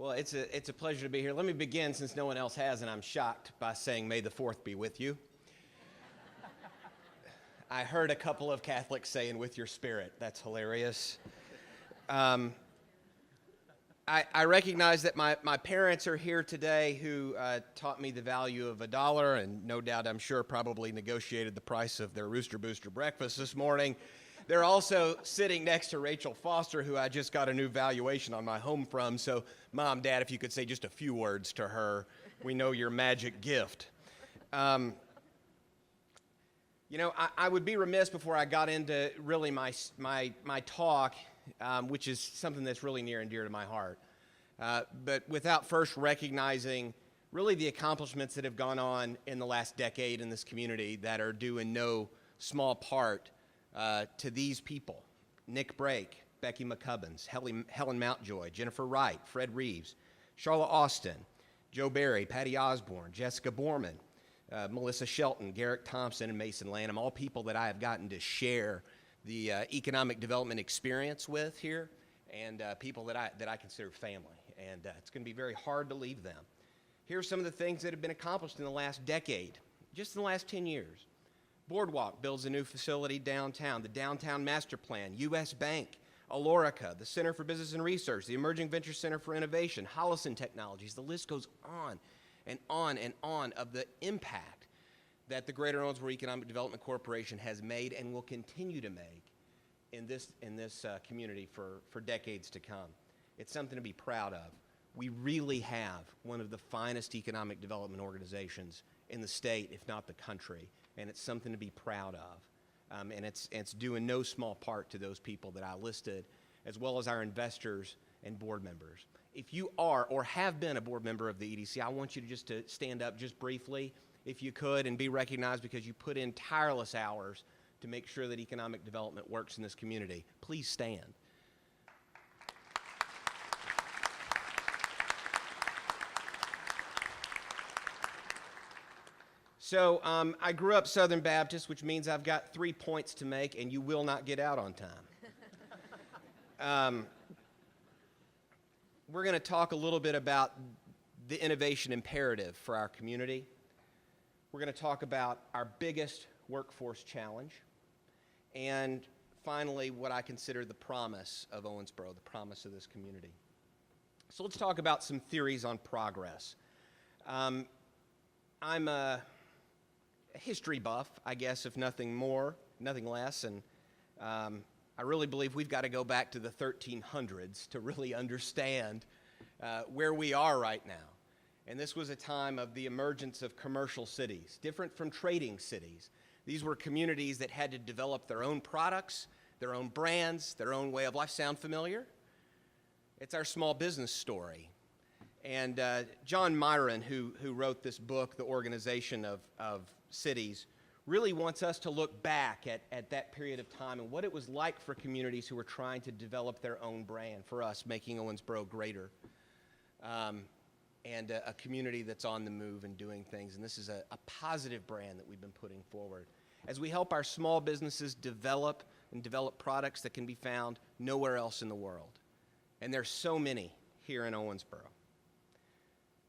Well, it's a pleasure to be here. Let me begin, since no one else has, and I'm shocked, by saying May the 4th be with you. I heard a couple of Catholics saying with your spirit. That's hilarious. I recognize that my parents are here today who taught me the value of $1, and no doubt, I'm sure, probably negotiated the price of their Rooster Booster breakfast this morning. They're also sitting next to Rachel Foster, who I just got a new valuation on my home from. So, Mom, Dad, if you could say just a few words to her, we know your magic gift. I would be remiss before I got into really my talk, which is something that's really near and dear to my heart, but without first recognizing really the accomplishments that have gone on in the last decade in this community that are due in no small part to these people: Nick Brake, Becky McCubbins, Helen Mountjoy, Jennifer Wright, Fred Reeves, Charlotte Austin, Joe Barry, Patty Osborne, Jessica Borman, Melissa Shelton, Garrick Thompson, and Mason Lanham, all people that I have gotten to share the economic development experience with here, and people that I consider family. And it's going to be very hard to leave them. Here are some of the things that have been accomplished in the last decade, just in the last 10 years. Boardwalk builds a new facility downtown, the Downtown Master Plan, U.S. Bank, Alorica, the Center for Business and Research, the Emerging Venture Center for Innovation, Hollison Technologies. The list goes on and on and on of the impact that the Greater Owensboro Economic Development Corporation has made and will continue to make in this community for decades to come. It's something to be proud of. We really have one of the finest economic development organizations in the state, if not the country, and it's something to be proud of. And it's due in no small part to those people that I listed, as well as our investors and board members. If you are or have been a board member of the EDC, I want you to stand up just briefly, if you could, and be recognized because you put in tireless hours to make sure that economic development works in this community. Please stand. So I grew up Southern Baptist, which means I've got 3 points to make, and you will not get out on time. We're going to talk a little bit about the innovation imperative for our community. We're going to talk about our biggest workforce challenge, and finally, what I consider the promise of Owensboro, the promise of this community. So let's talk about some theories on progress. I'm a history buff, I guess, if nothing more, nothing less, and I really believe we've got to go back to the 1300s to really understand where we are right now. And this was a time of the emergence of commercial cities, different from trading cities. These were communities that had to develop their own products, their own brands, their own way of life. Sound familiar? It's our small business story. And John Myron, who wrote this book, The Organization of Cities, really wants us to look back at that period of time and what it was like for communities who were trying to develop their own brand, for us, making Owensboro greater, and a community that's on the move and doing things. And this is a positive brand that we've been putting forward. As we help our small businesses develop products that can be found nowhere else in the world. And there's so many here in Owensboro.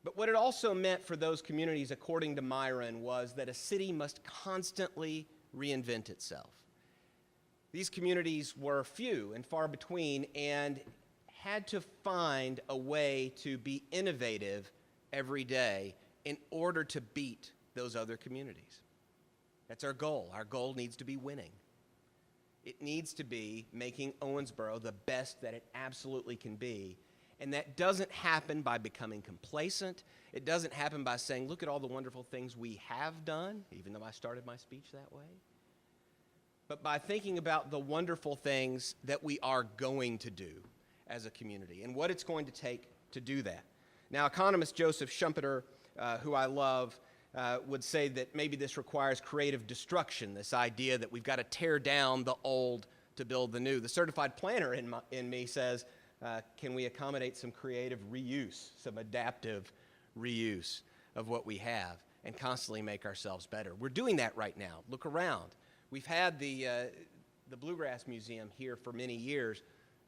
But what it also meant for those communities, according to Myron, was that a city must constantly reinvent itself. These communities were few and far between and had to find a way to be innovative every day in order to beat those other communities. That's our goal. Our goal needs to be winning. It needs to be making Owensboro the best that it absolutely can be. And that doesn't happen by becoming complacent. It doesn't happen by saying, look at all the wonderful things we have done, even though I started my speech that way. But by thinking about the wonderful things that we are going to do as a community and what it's going to take to do that. Now, economist Joseph Schumpeter, who I love, would say that maybe this requires creative destruction, this idea that we've got to tear down the old to build the new. The certified planner in me says, can we accommodate some creative reuse, some adaptive reuse of what we have and constantly make ourselves better? We're doing that right now. Look around. We've had the Bluegrass Museum here for many years.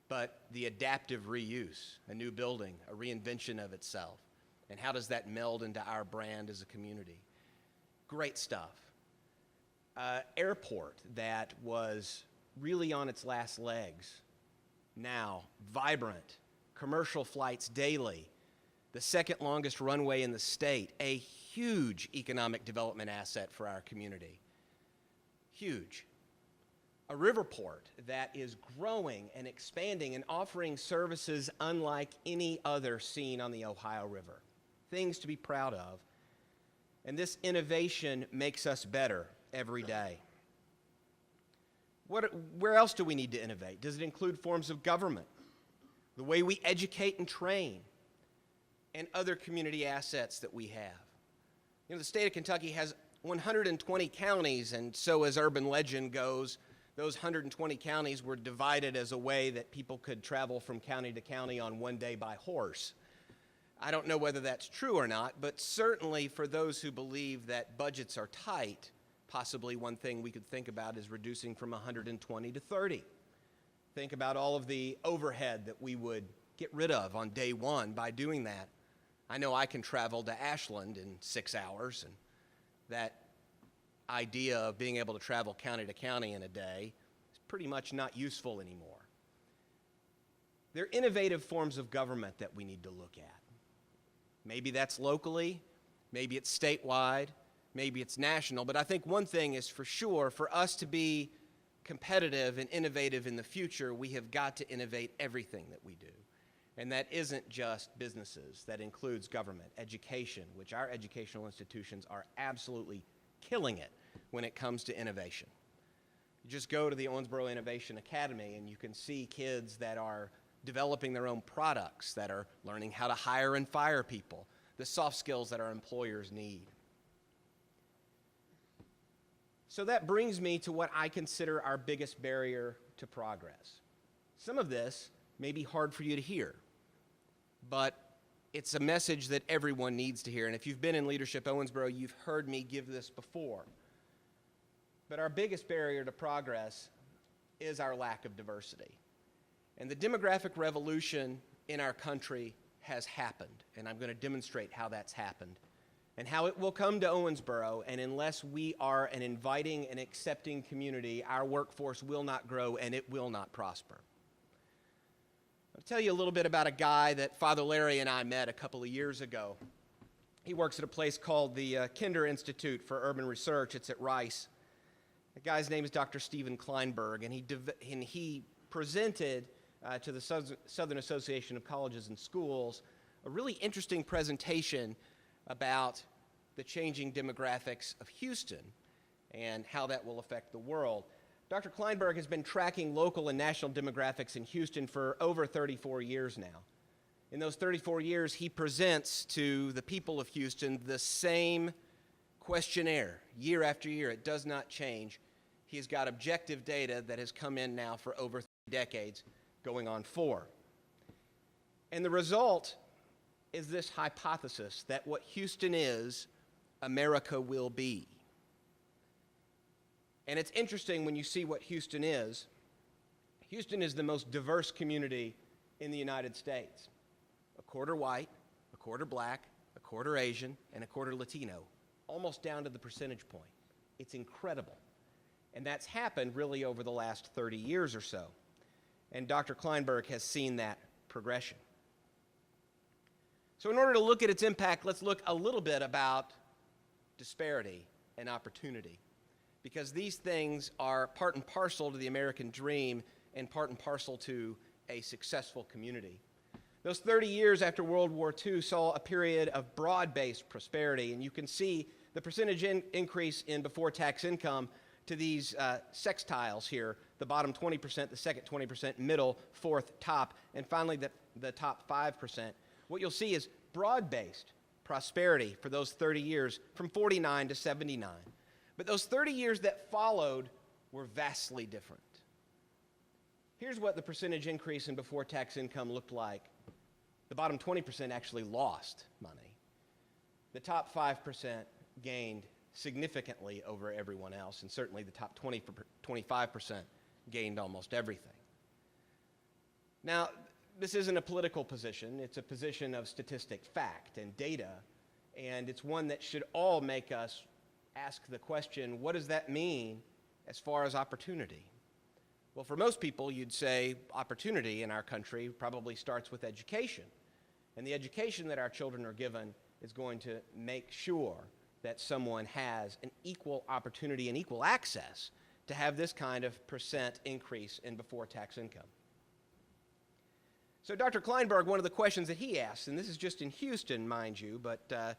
but the adaptive reuse, a new building, a reinvention of itself. And how does that meld into our brand as a community? Great stuff. Airport that was really on its last legs, now vibrant, commercial flights daily, the second longest runway in the state, a huge economic development asset for our community. Huge. A river port that is growing and expanding and offering services unlike any other seen on the Ohio River. Things to be proud of. And this innovation makes us better every day. Where else do we need to innovate? Does it include forms of government, the way we educate and train, and other community assets that we have? You know, the state of Kentucky has 120 counties, and so as urban legend goes, those 120 counties were divided as a way that people could travel from county to county on one day by horse. I don't know whether that's true or not, but certainly for those who believe that budgets are tight, possibly one thing we could think about is reducing from 120 to 30. Think about all of the overhead that we would get rid of on day one by doing that. I know I can travel to Ashland in 6 hours, and that idea of being able to travel county to county in a day is pretty much not useful anymore. There are innovative forms of government that we need to look at. Maybe that's locally, maybe it's statewide, maybe it's national, but I think one thing is for sure, for us to be competitive and innovative in the future, we have got to innovate everything that we do. And that isn't just businesses, that includes government, education, which our educational institutions are absolutely killing it when it comes to innovation. You just go to the Owensboro Innovation Academy and you can see kids that are developing their own products, that are learning how to hire and fire people, the soft skills that our employers need. So that brings me to what I consider our biggest barrier to progress. Some of this may be hard for you to hear, but it's a message that everyone needs to hear. And if you've been in Leadership Owensboro, you've heard me give this before. But our biggest barrier to progress is our lack of diversity. And the demographic revolution in our country has happened, and I'm going to demonstrate how that's happened and how it will come to Owensboro, and unless we are an inviting and accepting community, our workforce will not grow and it will not prosper. I'll tell you a little bit about a guy that Father Larry and I met a couple of years ago. He works at a place called the Kinder Institute for Urban Research. It's at Rice. The guy's name is Dr. Stephen Kleinberg, and he presented to the Southern Association of Colleges and Schools a really interesting presentation about the changing demographics of Houston and how that will affect the world. Dr. Kleinberg has been tracking local and national demographics in Houston for over 34 years now. In those 34 years, he presents to the people of Houston the same questionnaire year after year. It does not change. He's got objective data that has come in now for over 3 decades, going on 4. And the result is this hypothesis that what Houston is, America will be. And it's interesting when you see what Houston is. Houston is the most diverse community in the United States. A quarter white, a quarter black, a quarter Asian, and a quarter Latino, almost down to the percentage point. It's incredible. And that's happened really over the last 30 years or so. And Dr. Kleinberg has seen that progression. So in order to look at its impact, let's look a little bit about disparity and opportunity, because these things are part and parcel to the American dream and part and parcel to a successful community. Those 30 years after World War II saw a period of broad-based prosperity, and you can see the percentage increase in before-tax income to these sextiles here, the bottom 20%, the second 20%, middle, fourth, top, and finally the top 5%. What you'll see is broad-based prosperity for those 30 years from 49 to 79. But those 30 years that followed were vastly different. Here's what the percentage increase in before-tax income looked like. The bottom 20% actually lost money. The top 5% gained significantly over everyone else, and certainly the top 25% gained almost everything. Now, this isn't a political position. It's a position of statistic fact and data, and it's one that should all make us ask the question, what does that mean as far as opportunity? Well, for most people, you'd say opportunity in our country probably starts with education. And the education that our children are given is going to make sure that someone has an equal opportunity and equal access to have this kind of percent increase in before-tax income. So Dr. Kleinberg, one of the questions that he asked, and this is just in Houston, mind you, but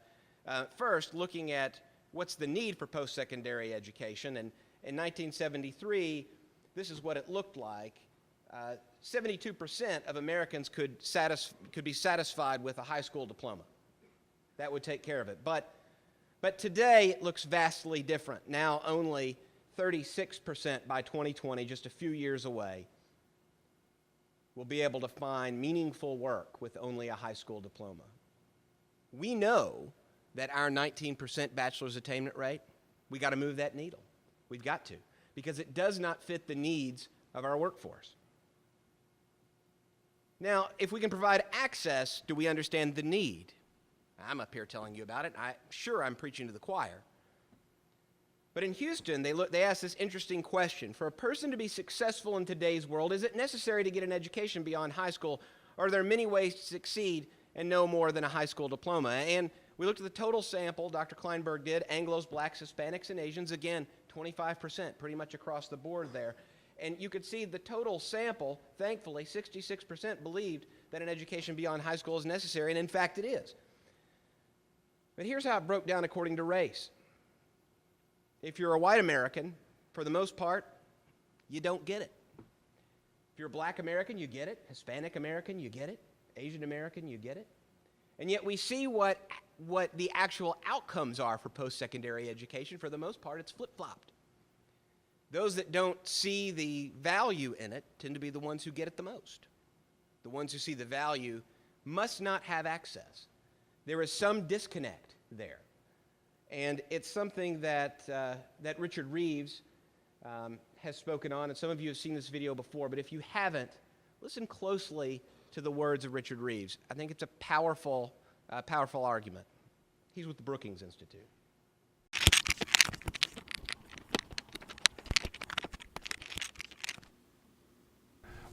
first looking at what's the need for post-secondary education, and in 1973, this is what it looked like. 72% of Americans could be satisfied with a high school diploma. That would take care of it. But today, it looks vastly different. Now only 36% by 2020, just a few years away, will be able to find meaningful work with only a high school diploma. We know that our 19% bachelor's attainment rate, we got to move that needle. We've got to, because it does not fit the needs of our workforce. Now, if we can provide access, do we understand the need? I'm up here telling you about it. I'm sure I'm preaching to the choir. But in Houston, they asked this interesting question. For a person to be successful in today's world, is it necessary to get an education beyond high school, or are there many ways to succeed and no more than a high school diploma? And we looked at the total sample, Dr. Kleinberg did, Anglos, Blacks, Hispanics, and Asians, again, 25%, pretty much across the board there. And you could see the total sample, thankfully, 66% believed that an education beyond high school is necessary, and in fact it is. But here's how it broke down according to race. If you're a white American, for the most part, you don't get it. If you're a black American, you get it. Hispanic American, you get it. Asian American, you get it. And yet we see what the actual outcomes are for post-secondary education. For the most part, it's flip-flopped. Those that don't see the value in it tend to be the ones who get it the most. The ones who see the value must not have access. There is some disconnect there. And it's something that Richard Reeves has spoken on, and some of you have seen this video before, but if you haven't, listen closely to the words of Richard Reeves. I think it's a powerful argument. He's with the Brookings Institute.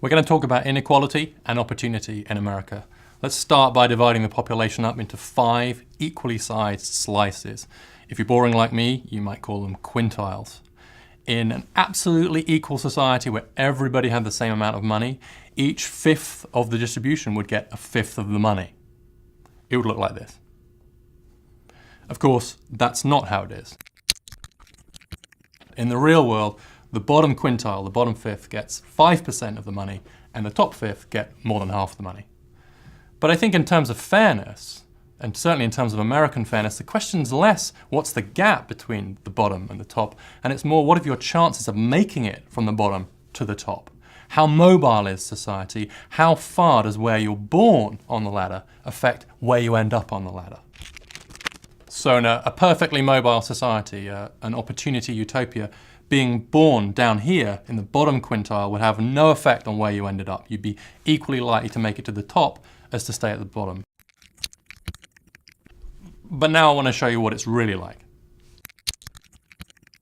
We're going to talk about inequality and opportunity in America. Let's start by dividing the population up into 5 equally sized slices. If you're boring like me, you might call them quintiles. In an absolutely equal society where everybody had the same amount of money, each fifth of the distribution would get a fifth of the money. It would look like this. Of course, that's not how it is. In the real world, the bottom quintile, the bottom fifth, gets 5% of the money, and the top fifth get more than half the money. But I think in terms of fairness, and certainly in terms of American fairness, the question's less what's the gap between the bottom and the top, and it's more what are your chances of making it from the bottom to the top? How mobile is society? How far does where you're born on the ladder affect where you end up on the ladder? So in a perfectly mobile society, an opportunity utopia, being born down here in the bottom quintile would have no effect on where you ended up. You'd be equally likely to make it to the top as to stay at the bottom. But now I want to show you what it's really like.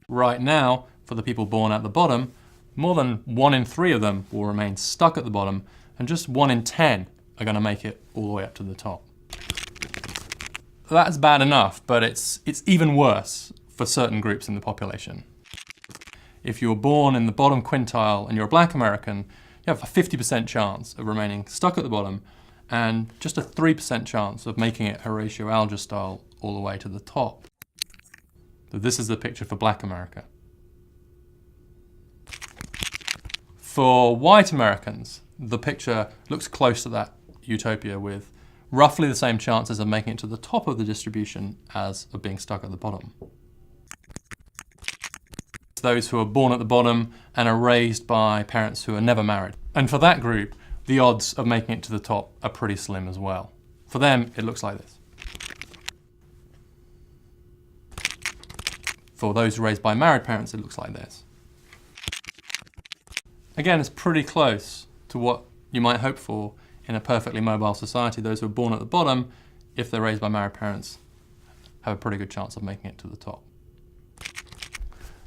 Right now, for the people born at the bottom, more than 1 in 3 of them will remain stuck at the bottom, and just 1 in 10 are going to make it all the way up to the top. That's bad enough, but it's even worse for certain groups in the population. If you were born in the bottom quintile and you're a black American, you have a 50% chance of remaining stuck at the bottom and just a 3% chance of making it Horatio Alger style all the way to the top. So this is the picture for black America. For white Americans, the picture looks close to that utopia with roughly the same chances of making it to the top of the distribution as of being stuck at the bottom. Those who are born at the bottom and are raised by parents who are never married. And for that group, the odds of making it to the top are pretty slim as well. For them, it looks like this. For those raised by married parents, it looks like this. Again, it's pretty close to what you might hope for in a perfectly mobile society. Those who are born at the bottom, if they're raised by married parents, have a pretty good chance of making it to the top.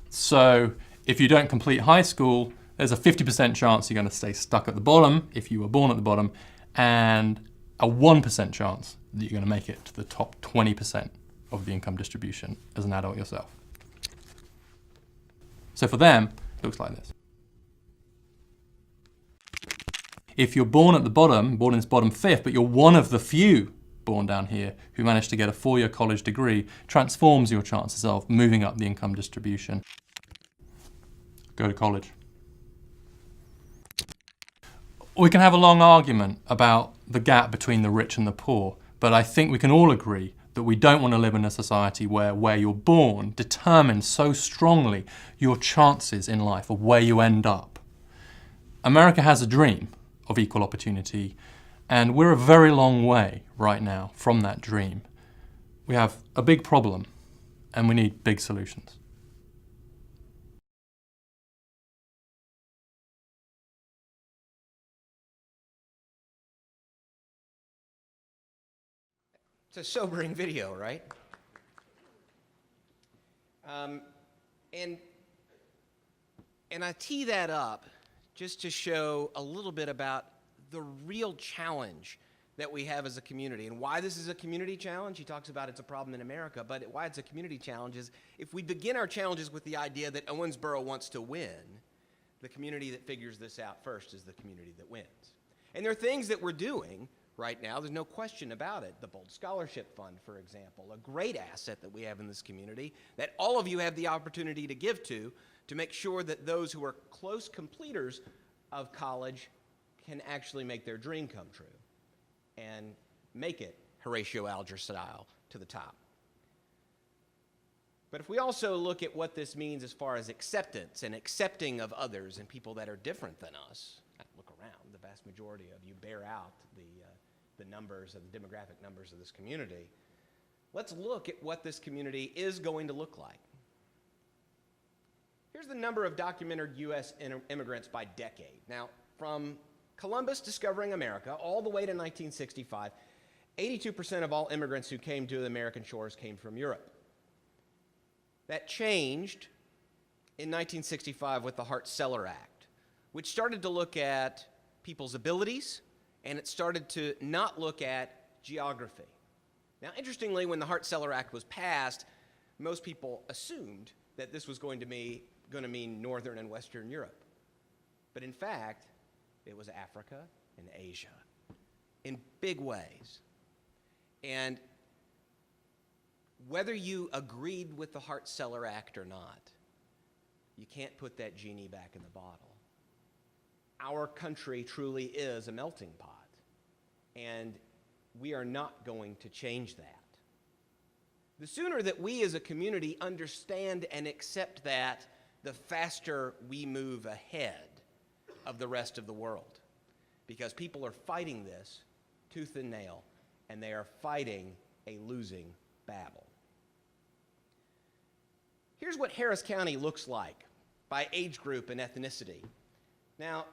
So if you don't complete high school, there's a 50% chance you're going to stay stuck at the bottom if you were born at the bottom, and a 1% chance that you're going to make it to the top 20% of the income distribution as an adult yourself. So for them, it looks like this. If you're born at the bottom, born in this bottom fifth, but you're one of the few born down here who managed to get a 4-year college degree, transforms your chances of moving up the income distribution. Go to college. We can have a long argument about the gap between the rich and the poor, but I think we can all agree that we don't want to live in a society where you're born determines so strongly your chances in life of where you end up. America has a dream of equal opportunity, and we're a very long way right now from that dream. We have a big problem, and we need big solutions. It's a sobering video, right? And I tee that up just to show a little bit about the real challenge that we have as a community and why this is a community challenge. He talks about it's a problem in America, but why it's a community challenge is if we begin our challenges with the idea that Owensboro wants to win, the community that figures this out first is the community that wins. And there are things that we're doing right now, there's no question about it. The Bold Scholarship Fund, for example, a great asset that we have in this community that all of you have the opportunity to give to make sure that those who are close completers of college can actually make their dream come true and make it Horatio Alger style to the top. But if we also look at what this means as far as acceptance and accepting of others and people that are different than us, look around, the vast majority of you bear out the numbers of the demographic numbers of this community. Let's look at what this community is going to look like. Here's the number of documented U.S. immigrants by decade. Now, from Columbus discovering America all the way to 1965, 82% of all immigrants who came to the American shores came from Europe. That changed in 1965 with the Hart-Celler Act, which started to look at people's abilities, and it started to not look at geography. Now, interestingly, when the Hart-Celler Act was passed, most people assumed that this was going to mean Northern and Western Europe. But in fact, it was Africa and Asia in big ways. And whether you agreed with the Hart-Celler Act or not, you can't put that genie back in the bottle. Our country truly is a melting pot, and we are not going to change that. The sooner that we as a community understand and accept that, the faster we move ahead of the rest of the world, because people are fighting this tooth and nail, and they are fighting a losing battle. Here's what Harris County looks like by age group and ethnicity. Now,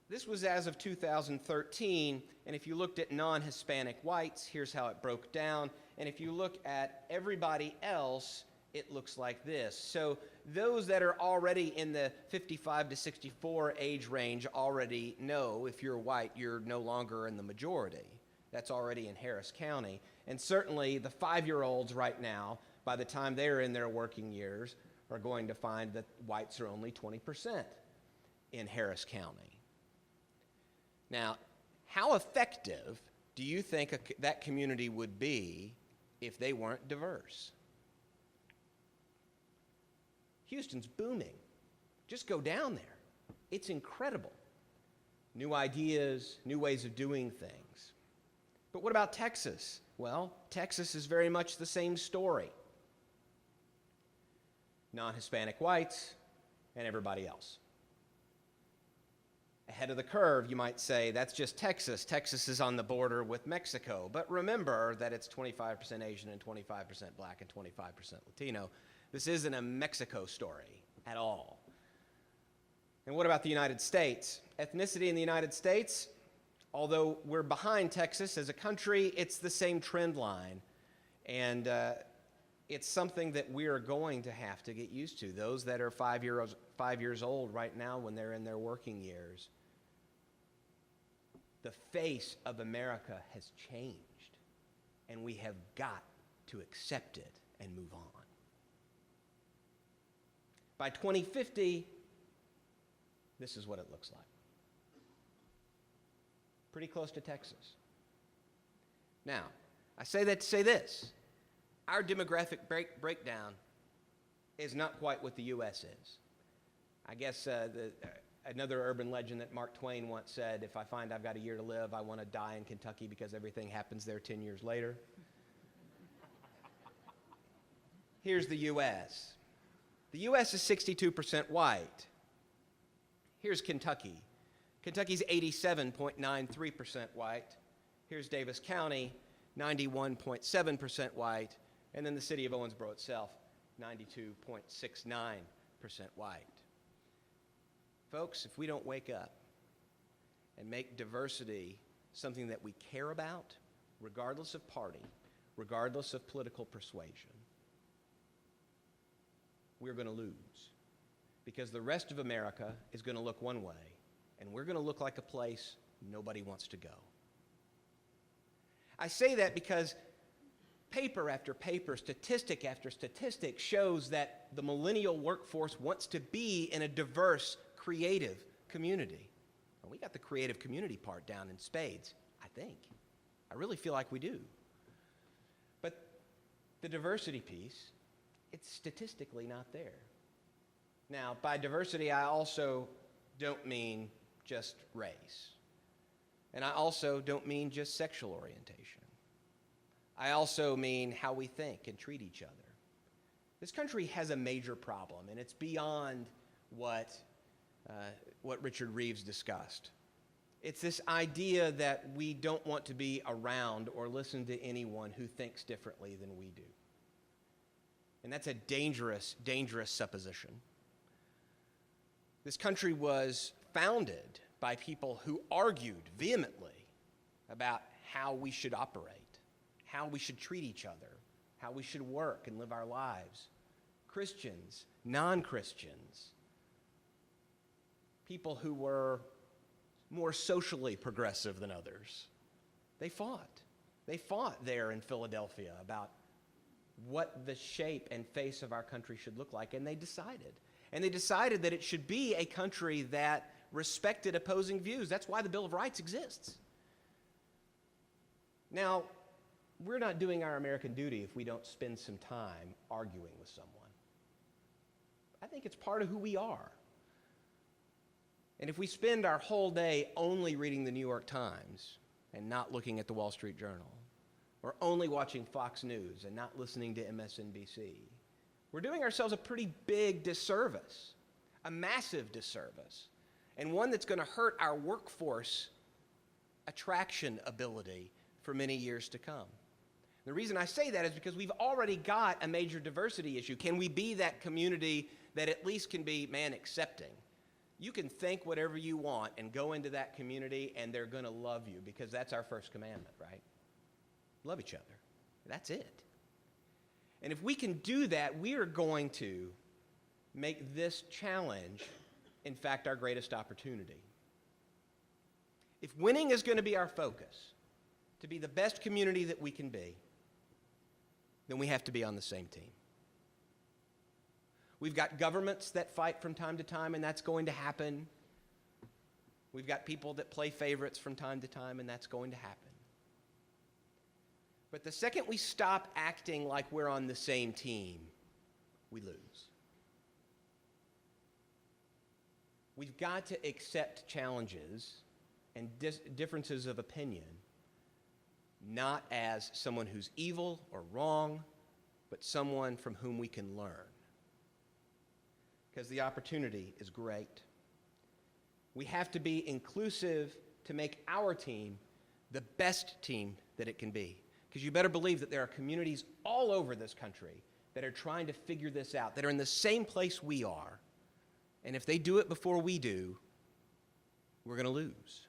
this was as of 2013, and if you looked at non-Hispanic whites, here's how it broke down. And if you look at everybody else, it looks like this. So those that are already in the 55 to 64 age range already know if you're white, you're no longer in the majority. That's already in Harris County. And certainly the 5-year-olds right now, by the time they're in their working years, are going to find that whites are only 20% in Harris County. Now, how effective do you think that community would be if they weren't diverse? Houston's booming. Just go down there. It's incredible. New ideas, new ways of doing things. But what about Texas? Well, Texas is very much the same story. Non-Hispanic whites and everybody else. Ahead of the curve, you might say, that's just Texas. Texas is on the border with Mexico. But remember that it's 25% Asian and 25% black and 25% Latino. This isn't a Mexico story at all. And what about the United States? Ethnicity in the United States, although we're behind Texas as a country, it's the same trend line. And it's something that we are going to have to get used to. Those that are 5 years old right now when they're in their working years, the face of America has changed, and we have got to accept it and move on. By 2050, this is what it looks like. Pretty close to Texas. Now, I say that to say this. Our demographic breakdown is not quite what the U.S. is. I guess another urban legend that Mark Twain once said, if I find I've got a year to live, I want to die in Kentucky because everything happens there 10 years later. Here's the U.S. The U.S. is 62% white. Here's Kentucky. Kentucky's 87.93% white. Here's Davis County, 91.7% white. And then the city of Owensboro itself, 92.69% white. Folks, if we don't wake up and make diversity something that we care about, regardless of party, regardless of political persuasion, we're going to lose. Because the rest of America is going to look one way, and we're going to look like a place nobody wants to go. I say that because paper after paper, statistic after statistic shows that the millennial workforce wants to be in a diverse, creative community. And we got the creative community part down in spades, I think. I really feel like we do. But the diversity piece, it's statistically not there. Now, by diversity, I also don't mean just race. And I also don't mean just sexual orientation. I also mean how we think and treat each other. This country has a major problem, and it's beyond what Richard Reeves discussed. It's this idea that we don't want to be around or listen to anyone who thinks differently than we do. And that's a dangerous, dangerous supposition. This country was founded by people who argued vehemently about how we should operate, how we should treat each other, how we should work and live our lives. Christians, non-Christians, people who were more socially progressive than others. They fought. They fought there in Philadelphia about what the shape and face of our country should look like, and they decided. And they decided that it should be a country that respected opposing views. That's why the Bill of Rights exists. Now, we're not doing our American duty if we don't spend some time arguing with someone. I think it's part of who we are. And if we spend our whole day only reading the New York Times and not looking at the Wall Street Journal, or only watching Fox News and not listening to MSNBC, we're doing ourselves a pretty big disservice, a massive disservice, and one that's going to hurt our workforce attraction ability for many years to come. The reason I say that is because we've already got a major diversity issue. Can we be that community that at least can be, accepting? You can think whatever you want and go into that community and they're going to love you, because that's our first commandment, right? Love each other. That's it. And if we can do that, we are going to make this challenge, in fact, our greatest opportunity. If winning is going to be our focus, to be the best community that we can be, then we have to be on the same team. We've got governments that fight from time to time, and that's going to happen. We've got people that play favorites from time to time, and that's going to happen. But the second we stop acting like we're on the same team, we lose. We've got to accept challenges and differences of opinion, not as someone who's evil or wrong, but someone from whom we can learn. Because the opportunity is great. We have to be inclusive to make our team the best team that it can be. Because you better believe that there are communities all over this country that are trying to figure this out, that are in the same place we are, And if they do it before we do, we're going to lose.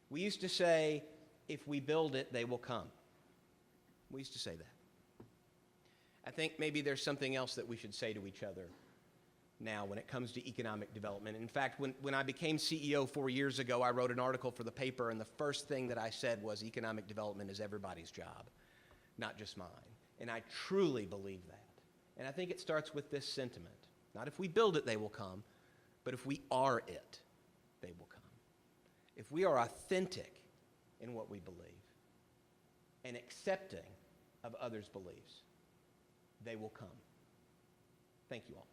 We used to say, if we build it, they will come. We used to say that. I think maybe there's something else that we should say to each other now when it comes to economic development. In fact, when I became CEO 4 years ago, I wrote an article for the paper, and the first thing that I said was economic development is everybody's job, not just mine. And I truly believe that. And I think it starts with this sentiment. Not if we build it, they will come, but if we are it, they will come. If we are authentic in what we believe and accepting of others' beliefs, they will come. Thank you all.